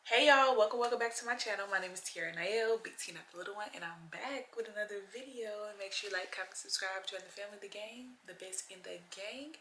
Hey y'all, welcome back to my channel. My name is Tiara Nael, Big T not the little one, and I'm back with another video. And make sure you like, comment, subscribe, join the family, the gang, the best in the gang.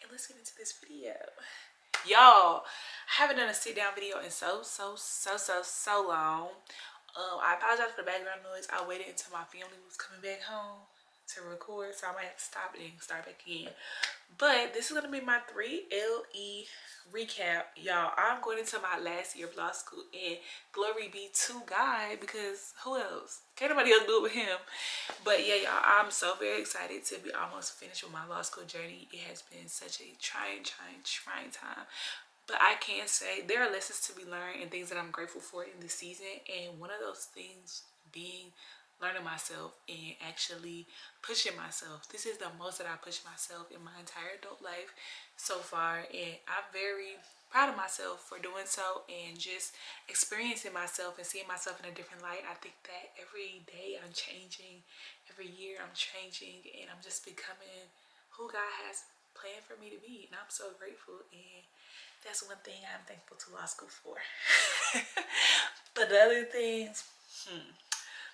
And let's get into this video. Y'all, I haven't done a sit down video in so long. I apologize for the background noise. I waited until my family was coming back home to record, so I might have to stop it and start back in. But this is gonna be my 3LE recap, y'all. I'm going into my last year of law school, and glory be to God, because who else? Can't nobody else do it with him. But yeah, y'all, I'm so very excited to be almost finished with my law school journey. It has been such a trying time. But I can say there are lessons to be learned and things that I'm grateful for in this season. And one of those things being learning myself and actually pushing myself. This is the most that I push myself in my entire adult life so far. And I'm very proud of myself for doing so and just experiencing myself and seeing myself in a different light. I think that every day I'm changing, every year I'm changing, and I'm just becoming who God has planned for me to be. And I'm so grateful, and that's one thing I'm thankful to law school for. But the other things,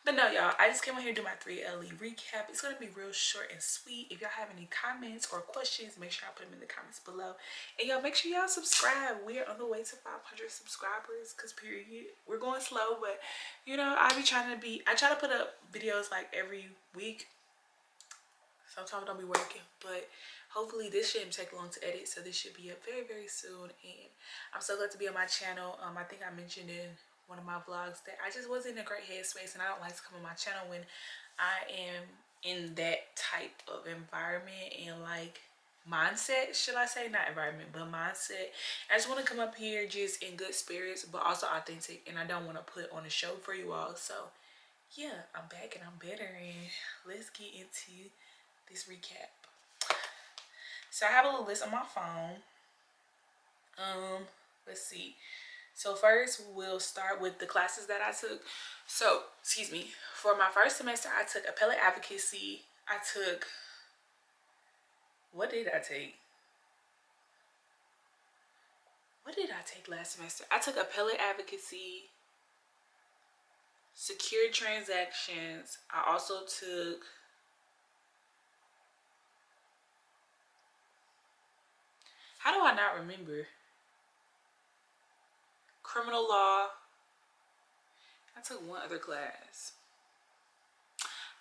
but no, y'all, I just came on here to do my 3LE recap. It's going to be real short and sweet. If y'all have any comments or questions, make sure I put them in the comments below. And y'all, make sure y'all subscribe. We're on the way to 500 subscribers, because period. We're going slow, but you know, I try to put up videos like every week. Sometimes I don't be working, but hopefully this shouldn't take long to edit, so this should be up very soon. And I'm so glad to be on my channel. I think I mentioned in one of my vlogs that I just wasn't in a great headspace, and I don't like to come on my channel when I am in that type of environment and like mindset, should I say, not environment but mindset. I just want to come up here just in good spirits but also authentic, and I don't want to put on a show for you all. So yeah, I'm back and I'm better, and let's get into this recap. So I have a little list on my phone. Let's see. So first we'll start with the classes that I took. So, excuse me. For my first semester, I took appellate advocacy. What did I take? What did I take last semester? I took appellate advocacy, secure transactions. I also took, how do I not remember? Criminal law. I took one other class.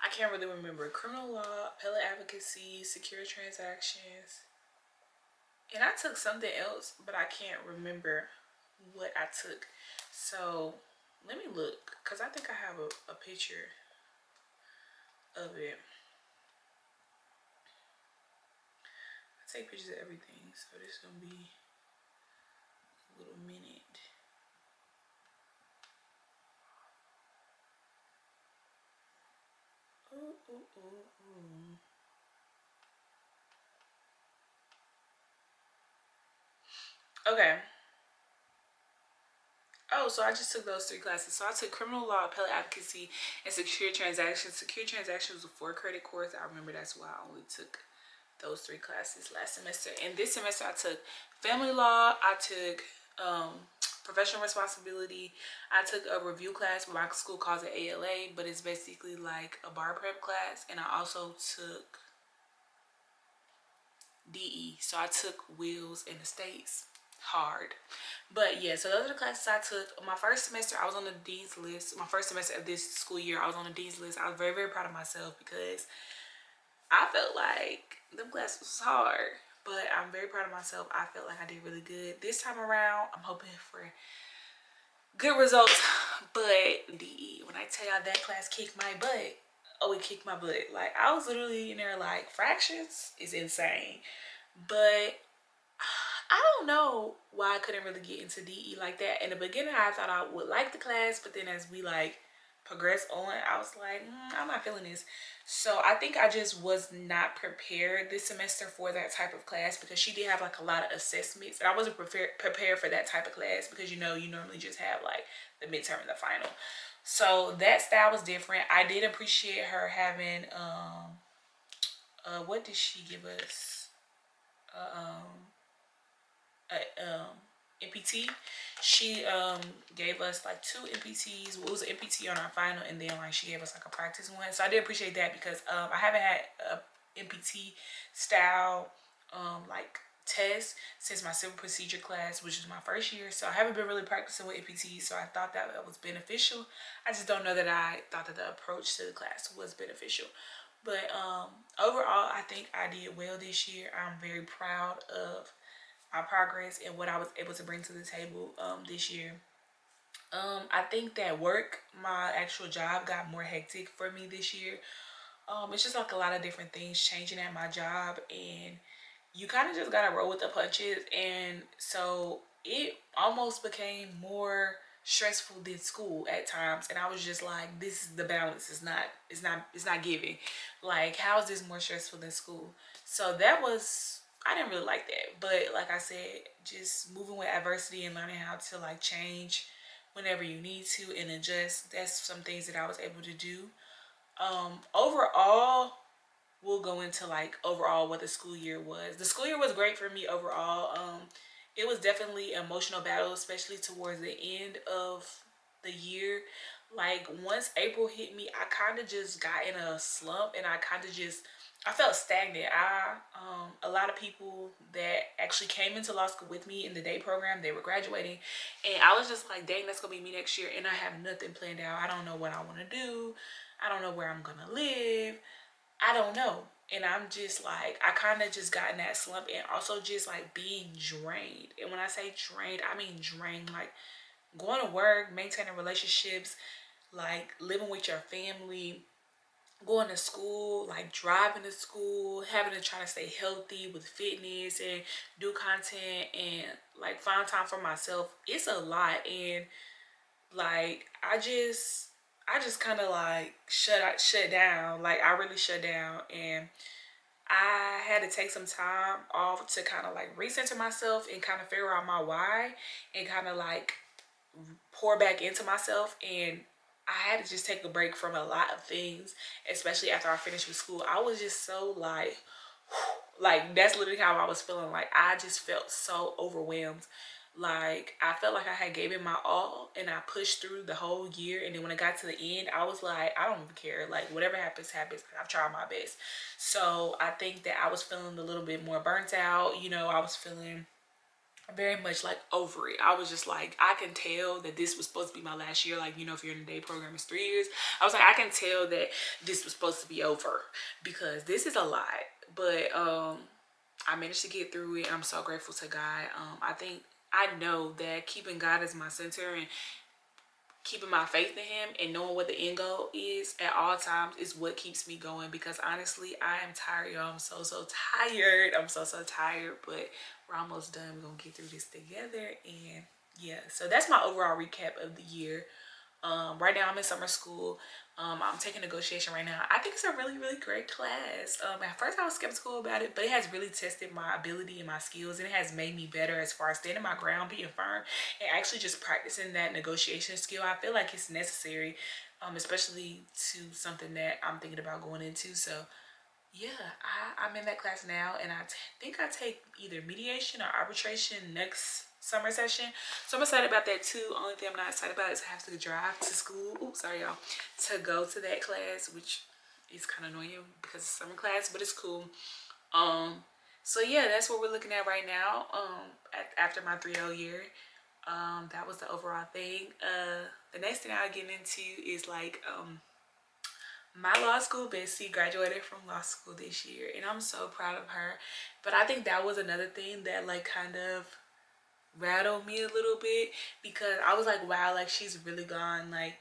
I can't really remember. Criminal law, appellate advocacy, secure transactions. And I took something else, but I can't remember what I took. So let me look, because I think I have a picture of it. I take pictures of everything, so this is going to be a little minute. Ooh. Okay. Oh, so I just took those three classes. So I took criminal law, appellate advocacy, and secure transactions. Secure transactions was a 4-credit course. I remember that's why I only took those three classes last semester. And this semester I took family law. I took professional responsibility. I took a review class, but my school calls it ALA, but it's basically like a bar prep class. And I also took DE. So I took wills and estates. Hard. But yeah, so those are the classes I took. My first semester I was on the dean's list. My first semester of this school year I was on the dean's list. I was very proud of myself because I felt like them classes was hard, but I'm very proud of myself. I felt like I did really good this time around. I'm hoping for good results. But DE, when I tell y'all that class kicked my butt, oh, it kicked my butt. Like I was literally in there like fractions is insane. But I don't know why I couldn't really get into DE like that. In the beginning, I thought I would like the class, but then as we like progressed on, I was like, I'm not feeling this. So I think I just was not prepared this semester for that type of class, because she did have like a lot of assessments, and I wasn't prepared for that type of class, because you know you normally just have like the midterm and the final. So that style was different. I did appreciate her having what did she give us? Uh, um MPT. She gave us like 2 MPTs. Well, it was an MPT on our final, and then like she gave us like a practice one. So I did appreciate that because I haven't had a MPT style like test since my civil procedure class, which is my first year. So I haven't been really practicing with MPT, so I thought that was beneficial. I just don't know that I thought that the approach to the class was beneficial. But overall, I think I did well this year. I'm very proud of my progress and what I was able to bring to the table this year. I think that work, my actual job, got more hectic for me this year. It's just like a lot of different things changing at my job, and you kind of just gotta roll with the punches. And so it almost became more stressful than school at times, and I was just like, this is the balance is not, it's not giving. Like, how is this more stressful than school? So that was, I didn't really like that. But like I said, just moving with adversity and learning how to like change whenever you need to and adjust, that's some things that I was able to do. Overall, we'll go into like overall what the school year was. The school year was great for me overall. It was definitely an emotional battle, especially towards the end of the year. Like once April hit me, I kind of just got in a slump, and I felt stagnant. A lot of people that actually came into law school with me in the day program, they were graduating, and I was just like, dang, that's gonna be me next year, and I have nothing planned out. I don't know what I want to do. I don't know where I'm gonna live. I don't know. And I'm just like, I kind of just got in that slump, and also just like being drained. And when I say drained, I mean drained. Like going to work, maintaining relationships, like living with your family, going to school, like driving to school, having to try to stay healthy with fitness and do content and like find time for myself. It's a lot. And like I just kind of like shut down. Like I really shut down, and I had to take some time off to kind of like recenter myself and kind of figure out my why and kind of like pour back into myself. And I had to just take a break from a lot of things, especially after I finished with school. I was just so like that's literally how I was feeling. Like I just felt so overwhelmed. Like I felt like I had gave it my all, and I pushed through the whole year. And then when it got to the end, I was like, I don't even care. Like whatever happens, happens. I've tried my best. So I think that I was feeling a little bit more burnt out. You know, I was feeling very much like over it. I was just like, I can tell that this was supposed to be my last year. Like, you know, if you're in a day program, it's 3 years. I was like, I can tell that this was supposed to be over because this is a lot. But I managed to get through it, and I'm so grateful to God. I know that keeping God as my center and keeping my faith in him and knowing what the end goal is at all times is what keeps me going, because honestly I am tired, y'all. I'm so tired. I'm so tired, but we're almost done. We're gonna get through this together. And yeah, so that's my overall recap of the year. Right now I'm in summer school. I'm taking negotiation right now. I think it's a really great class. At first I was skeptical about it, but it has really tested my ability and my skills, and it has made me better as far as standing my ground, being firm, and actually just practicing that negotiation skill. I feel like it's necessary, especially to something that I'm thinking about going into. So yeah, I'm in that class now, and think I take either mediation or arbitration next summer session. So I'm excited about that too. Only thing I'm not excited about is I have to drive to school. Oops, sorry y'all. To go to that class, which is kind of annoying because it's summer class, but it's cool. So yeah, that's what we're looking at right now. After my 3.0 year. That was the overall thing. The next thing I'll get into is like my law school bestie graduated from law school this year, and I'm so proud of her. But I think that was another thing that like kind of rattled me a little bit, because I was like, wow, like she's really gone. Like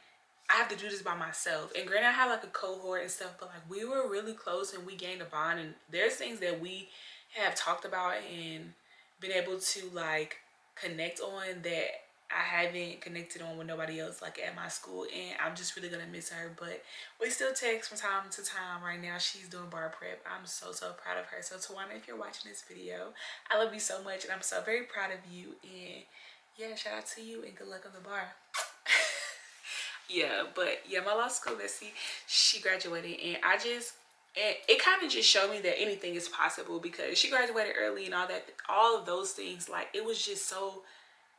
I have to do this by myself. And granted, I have like a cohort and stuff, but like we were really close and we gained a bond, and there's things that we have talked about and been able to like connect on that I haven't connected on with nobody else like at my school. And I'm just really gonna miss her, but we still text from time to time. Right now she's doing bar prep. I'm so proud of her. So Tawana, if you're watching this video, I love you so much, and I'm so very proud of you. And yeah, shout out to you and good luck on the bar. Yeah, but yeah, my law school bestie, she graduated, and it kind of just showed me that anything is possible, because she graduated early and all that, all of those things. Like it was just so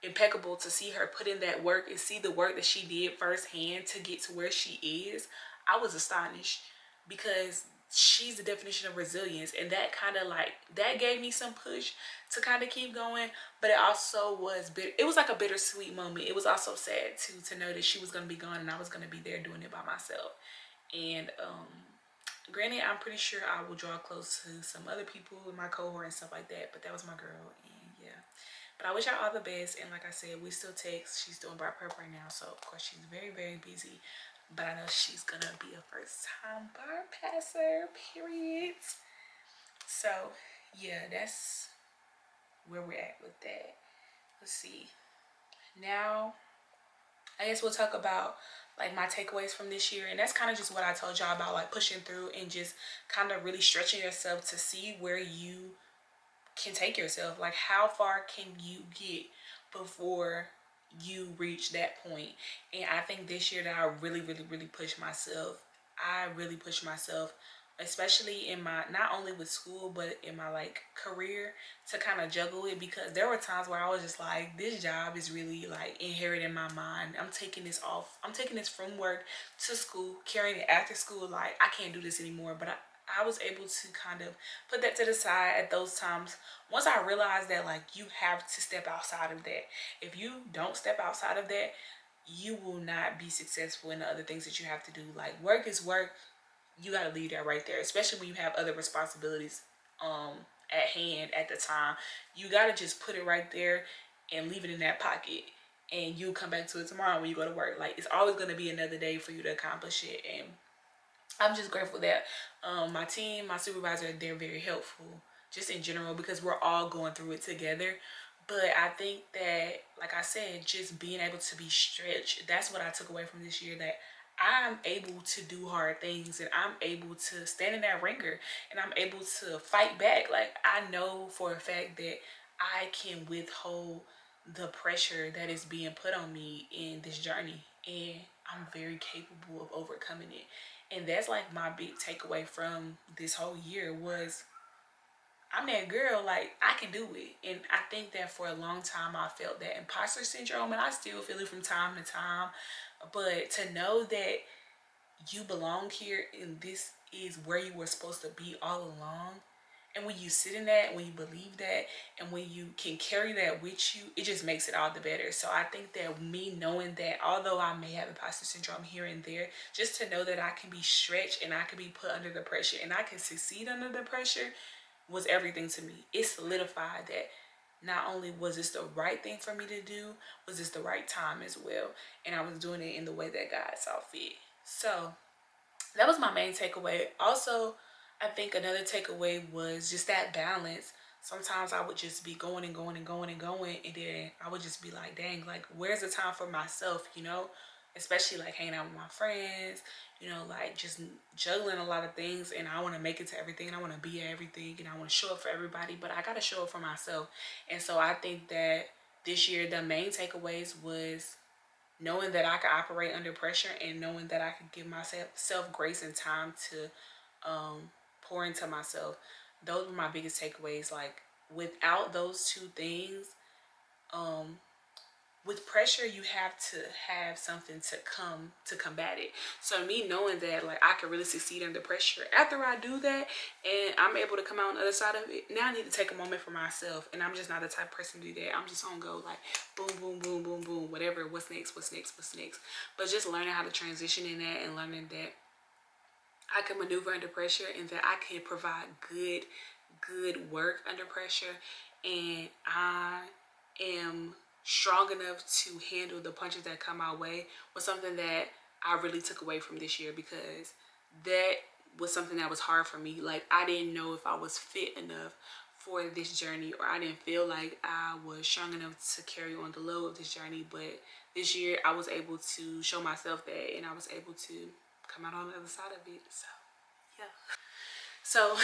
impeccable to see her put in that work and see the work that she did firsthand to get to where she is. I was astonished because she's the definition of resilience, and that kind of like that gave me some push to kind of keep going. But it also was bitter. It was like a bittersweet moment. It was also sad too to know that she was going to be gone and I was going to be there doing it by myself. And granted, I'm pretty sure I will draw close to some other people in my cohort and stuff like that, but that was my girl. And yeah, but I wish her all the best. And like I said, we still text. She's doing bar prep right now, so of course she's very, very busy. But I know she's gonna be a first time bar passer, period. So yeah, that's where we're at with that. Let's see. Now I guess we'll talk about like my takeaways from this year. And that's kind of just what I told y'all about, like pushing through and just kind of really stretching yourself to see where you can take yourself. Like how far can you get before you reach that point? And I think this year that I really, really, really pushed myself. I really pushed myself, especially in my, not only with school, but in my like career, to kind of juggle it, because there were times where I was just like, this job is really like inherent in my mind. I'm taking this off. I'm taking this from work to school, carrying it after school. Like I can't do this anymore. But I was able to kind of put that to the side at those times. Once I realized that like you have to step outside of that. If you don't step outside of that, you will not be successful in the other things that you have to do. Like work is work. You got to leave that right there, especially when you have other responsibilities at hand at the time. You got to just put it right there and leave it in that pocket, and you'll come back to it tomorrow when you go to work. Like it's always going to be another day for you to accomplish it. And I'm just grateful that my team, my supervisor, they're very helpful just in general, because we're all going through it together. But I think that, like I said, just being able to be stretched, that's what I took away from this year, that I'm able to do hard things and I'm able to stand in that ringer and I'm able to fight back. Like I know for a fact that I can withhold the pressure that is being put on me in this journey, and I'm very capable of overcoming it. And that's like my big takeaway from this whole year was I'm that girl, like I can do it. And I think that for a long time I felt that imposter syndrome, and I still feel it from time to time. But to know that you belong here and this is where you were supposed to be all along, and when you sit in that, when you believe that, and when you can carry that with you, it just makes it all the better. So I think that me knowing that, although I may have imposter syndrome here and there, just to know that I can be stretched and I can be put under the pressure and I can succeed under the pressure was everything to me. It solidified that not only was this the right thing for me to do, was this the right time as well. And I was doing it in the way that God saw fit. So that was my main takeaway. Also, I think another takeaway was just that balance. Sometimes I would just be going and going and going and going, and then I would just be like, dang, like where's the time for myself, you know? Especially like hanging out with my friends, you know, like just juggling a lot of things, and I want to make it to everything and I want to be at everything and I want to show up for everybody, but I got to show up for myself. And so I think that this year the main takeaways was knowing that I could operate under pressure and knowing that I could give myself grace and time to pour into myself. Those were my biggest takeaways. Like without those two things, um, with pressure, you have to have something to come to combat it. So me knowing that like I can really succeed under pressure, after I do that and I'm able to come out on the other side of it, now I need to take a moment for myself. And I'm just not the type of person to do that. I'm just on go like boom, boom, boom, boom, boom, whatever, what's next, what's next, what's next. But just learning how to transition in that and learning that I can maneuver under pressure and that I can provide good work under pressure, and I am strong enough to handle the punches that come my way was something that I really took away from this year, because that was something that was hard for me. Like I didn't know if I was fit enough for this journey, or I didn't feel like I was strong enough to carry on the load of this journey. But this year I was able to show myself that, and I was able to come out on the other side of it. So yeah. So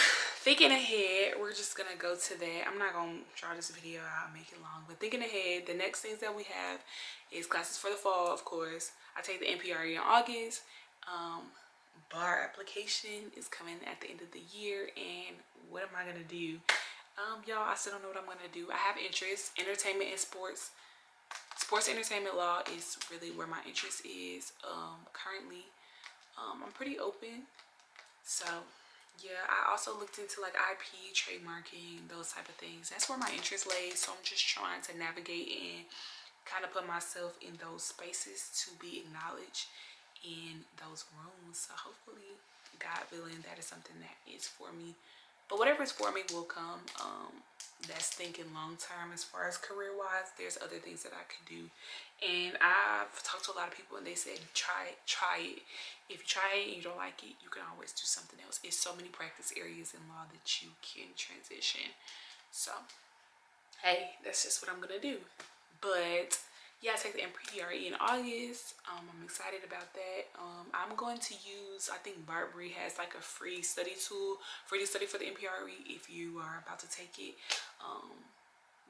thinking ahead, we're just gonna go to that. I'm not gonna draw this video out and make it long, but thinking ahead, the next things that we have is classes for the fall. Of course, I take the NPRE in August. Bar application is coming at the end of the year, and what am I gonna do? Y'all, I still don't know what I'm gonna do. I have interests, entertainment and sports. sports entertainment law is really where my interest is currently. I'm pretty open. So yeah, I also looked into like IP, trademarking, those type of things. That's where my interest lays. So I'm just trying to navigate and kind of put myself in those spaces to be acknowledged in those rooms. So hopefully, God willing, that is something that is for me. But whatever is for me will come. That's thinking long term as far as career wise. There's other things that I could do, and I've talked to a lot of people and they said try it. If you try it and you don't like it, you can always do something else. It's so many practice areas in law that you can transition. So hey, that's just what I'm gonna do. But yeah, I take the MPRE in August. I'm excited about that. I'm going to use, I think Barbary has like a free study tool, free to study for the MPRE if you are about to take it.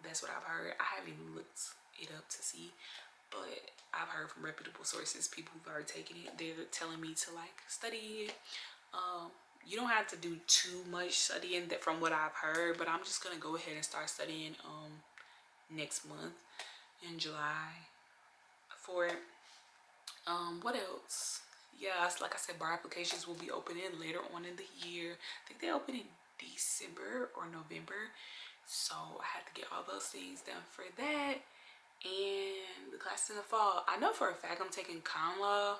That's what I've heard. I haven't even looked it up to see, but I've heard from reputable sources, people who've already taken it, they're telling me to like study it. You don't have to do too much studying that from what I've heard, but I'm just gonna go ahead and start studying next month in July for it. What else? Yeah, it's like I said, bar applications will be opening later on in the year. I think they open in December or November. So I had to get all those things done for that. And the classes in the fall. I know for a fact I'm taking con law.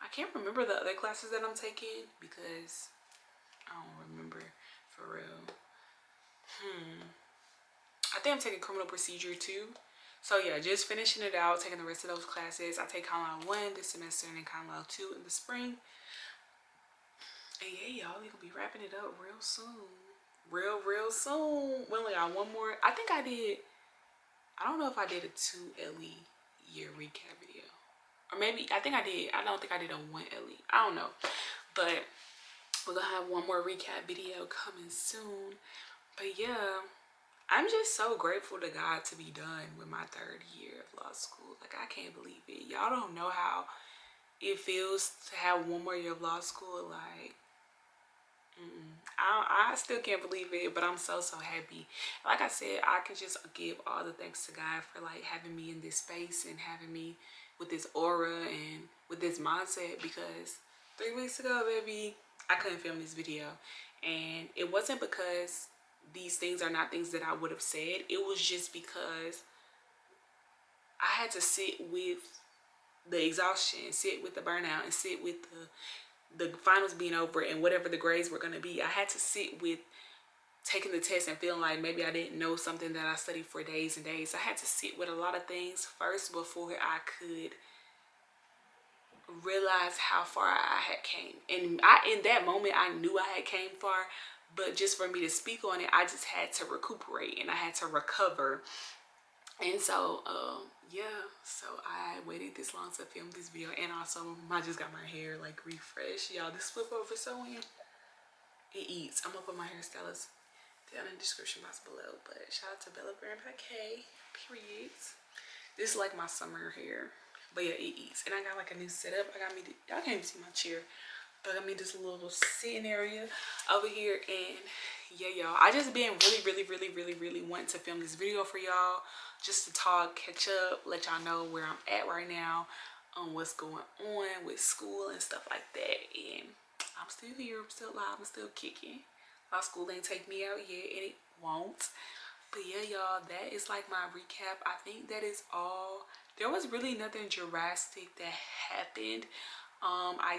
I can't remember the other classes that I'm taking because I don't remember for real. I think I'm taking criminal procedure too. So yeah, just finishing it out, taking the rest of those classes. I take Con Law 1 this semester and then Con Law 2 in the spring. And yeah, y'all, we gonna be wrapping it up real soon. Real soon. We only got one more. I think I did, I don't know if I did a 2 LE year recap video. Or maybe, I think I did. I don't think I did a 1 LE. I don't know. But we're gonna have one more recap video coming soon. But yeah, I'm just so grateful to God to be done with my 3rd year of law school. Like, I can't believe it. Y'all don't know how it feels to have one more year of law school. Like, I still can't believe it, but I'm so happy. Like I said, I can just give all the thanks to God for like having me in this space and having me with this aura and with this mindset, because 3 weeks ago, baby, I couldn't film this video. And it wasn't because these things are not things that I would have said. It was just because I had to sit with the exhaustion, sit with the burnout, and sit with the finals being over and whatever the grades were going to be. I had to sit with taking the test and feeling like maybe I didn't know something that I studied for days and days. I had to sit with a lot of things first before I could realize how far I had came. And in that moment, I knew I had came far, but just for me to speak on it, I just had to recuperate and I had to recover. And so yeah, so I waited this long to film this video. And also I just got my hair like refreshed, y'all. This flip over sewing, it eats. I'm gonna put my hairstylist down in the description box below. But shout out to Bella Grand Paquet, periods. This is like my summer hair. But yeah, it eats. And I got like a new setup. I got me, y'all can't even see my chair, but I got me this little sitting area over here. And yeah, y'all, I just been really wanting to film this video for y'all, just to talk, catch up, let y'all know where I'm at right now, what's going on with school and stuff like that. And I'm still here, I'm still alive, I'm still kicking. My school ain't take me out yet, and it won't. But yeah, y'all, that is like my recap. I think that is all. There was really nothing drastic that happened. I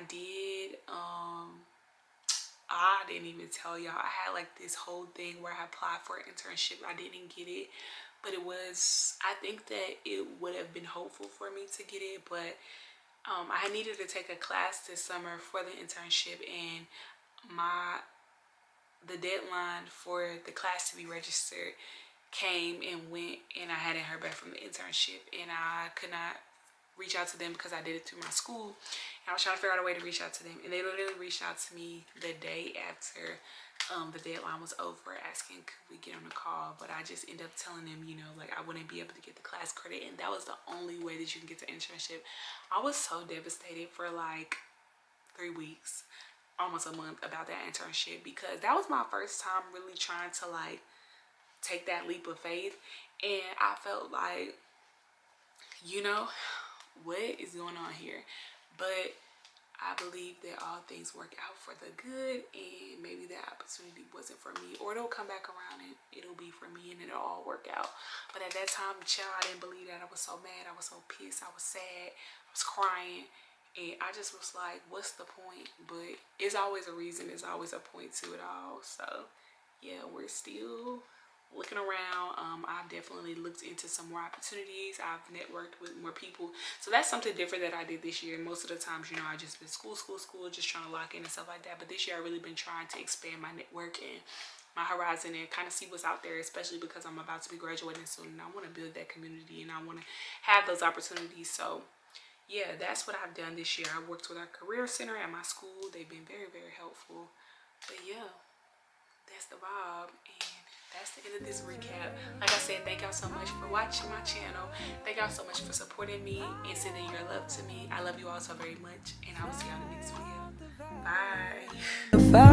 didn't even tell y'all, I had like this whole thing where I applied for an internship. I didn't get it, but it was, I think that it would have been hopeful for me to get it, but I needed to take a class this summer for the internship, and the deadline for the class to be registered came and went, and I hadn't heard back from the internship, and I could not reach out to them because I did it through my school. And I was trying to figure out a way to reach out to them, and they literally reached out to me the day after the deadline was over, asking could we get on a call. But I just ended up telling them, you know, like I wouldn't be able to get the class credit, and that was the only way that you can get the internship. I was so devastated for like 3 weeks, almost a month, about that internship, because that was my first time really trying to like take that leap of faith. And I felt like, you know what is going on here. But I believe that all things work out for the good, and maybe that opportunity wasn't for me, or it'll come back around and it'll be for me and it'll all work out. But at that time, child, I didn't believe that. I was so mad, I was so pissed, I was sad, I was crying, and I just was like, what's the point? But it's always a reason, there's always a point to it all. So yeah, we're still looking around. I've definitely looked into some more opportunities. I've networked with more people. So that's something different that I did this year. Most of the times, I just been school, just trying to lock in and stuff like that. But this year I really been trying to expand my network and my horizon and kind of see what's out there, especially because I'm about to be graduating soon and I want to build that community and I want to have those opportunities. So yeah, that's what I've done this year. I worked with our career center at my school. They've been very, very helpful. But yeah, that's the vibe, and that's the end of this recap. Like I said, thank y'all so much for watching my channel. Thank y'all so much for supporting me and sending your love to me. I love you all so very much, and I will see y'all in the next video. Bye.